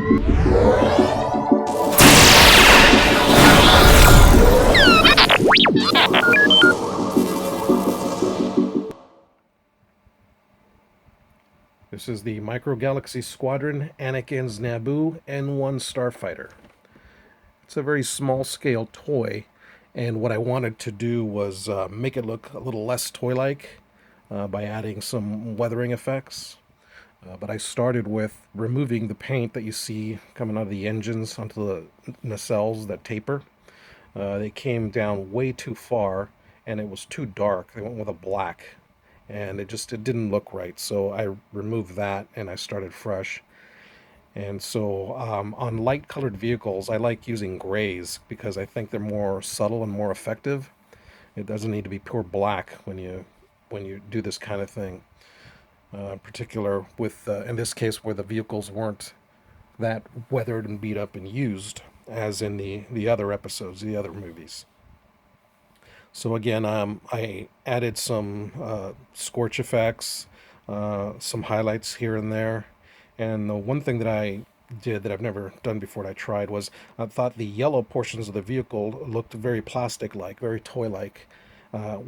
This is the Microgalaxy Squadron Anakin's Naboo N1 Starfighter. It's a very small scale toy, and what I wanted to do was make it look a little less toy-like by adding some weathering effects. But I started with removing the paint that you see coming out of the engines onto the nacelles that taper. They came down way too far, and it was too dark. They went with a black, and it didn't look right. So I removed that and I started fresh. And so on light colored vehicles, I like using grays because I think they're more subtle and more effective. It doesn't need to be pure black when you do this kind of thing. In particular, with in this case, where the vehicles weren't that weathered and beat up and used, as in the other episodes, the other movies. So again, I added some scorch effects, some highlights here and there, and the one thing that I did that I've never done before that I tried was I thought the yellow portions of the vehicle looked very plastic-like, very toy-like,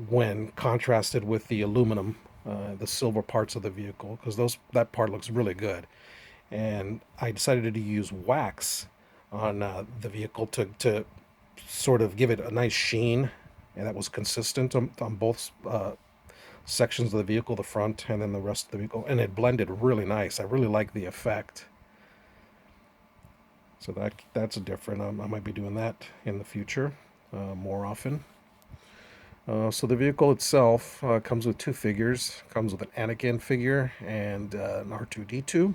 when contrasted with the aluminum, the silver parts of the vehicle, because those that part looks really good. And I decided to use wax on the vehicle to sort of give it a nice sheen, and that was consistent on both sections of the vehicle, the front and then the rest of the vehicle, and it blended really nice. I really like the effect. So that's different. I might be doing that in the future more often. So the vehicle itself comes with two figures. Comes with an Anakin figure and an R2D2.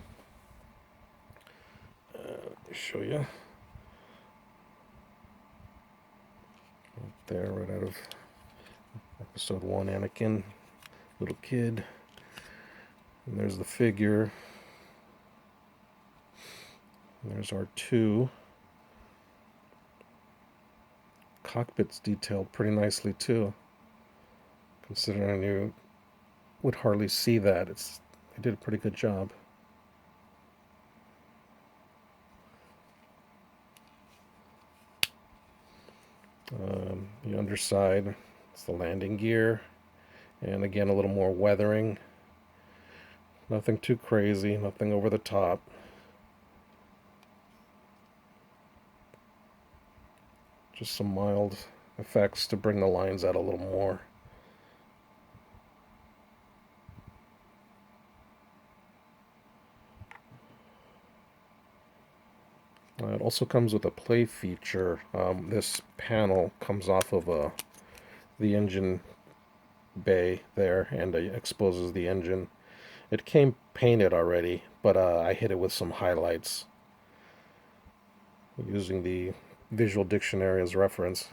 Let me show you. Right there, right out of Episode 1, Anakin, little kid. And there's the figure. And there's R2. Cockpit's detailed pretty nicely too, considering you would hardly see that. They did a pretty good job. The underside, it's the landing gear, and again a little more weathering. Nothing too crazy, nothing over the top. Just some mild effects to bring the lines out a little more. It also comes with a play feature. This panel comes off of the engine bay there and exposes the engine. It came painted already, but I hit it with some highlights using the visual dictionary as reference.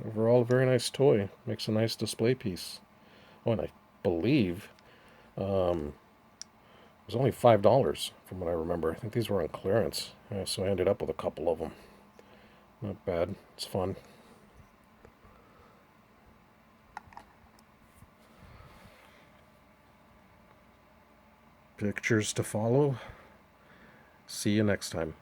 Overall, a very nice toy. Makes a nice display piece. Oh, and I believe it was only $5 from what I remember. I think these were on clearance, so I ended up with a couple of them. Not bad. It's fun. Pictures to follow. See you next time.